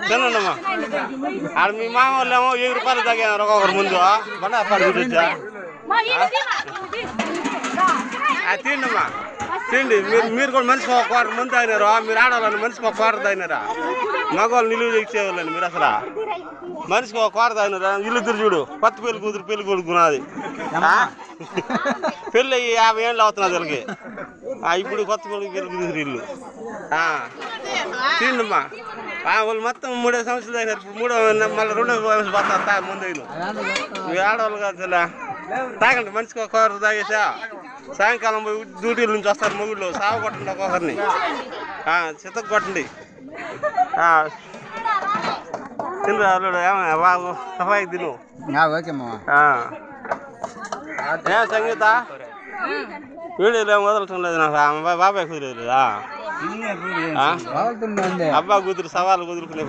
తినండమ్మా. ఆడ మీ మామ వాళ్ళేమో 1000 రూపాయలు తాగారు ఒక్కొక్కరు ముందు బండా చూపించా. తిండమ్మా తిండి. మీరు కూడా మనిషికి ఒక కోట మంది తాగినారు. మీరు ఆడవాళ్ళని మనిషికి ఒక కోట తాగినారా? మగవాళ్ళు నిలువ ఇచ్చేవాళ్ళని మీరు అసలు మనిషికి ఒక కోట తాగినారా? ఇల్లు చూడు, కొత్త పెళ్లి కూతురు పెళ్లి కొడుకున్నది. పెళ్ళి అయ్యి 50 ఏళ్ళు అవుతున్నది వీళ్ళకి. ఇప్పుడు కొత్త కొడుకు పెళ్లి కూతురు ఇల్లు తిండమ్మా. వాళ్ళు మొత్తం 3 సంవత్సరాలు అయినారు. ఇప్పుడు మళ్ళీ 2వ వయసు పోతారు ముందు. మీ ఆడవాళ్ళు కాదు తాగండి. మనిషికి ఒక కోట తాగేసా సాయంకాలం పోయి డ్యూటీల నుంచి వస్తారు మొగుళ్ళు. సాగు కొట్టండి ఒక్కొక్కరిని, చితక కొట్టండి. తినరా అల్లుడు? ఏమయ్యా బాబు సఫాయి తిను. ఏ సంగీత వీడియోలు ఏం వదలటం లేదు నాకు. బాబాయ్ కుదిరేదా? అబ్బా కూతురు సవాలు కుదురుకునే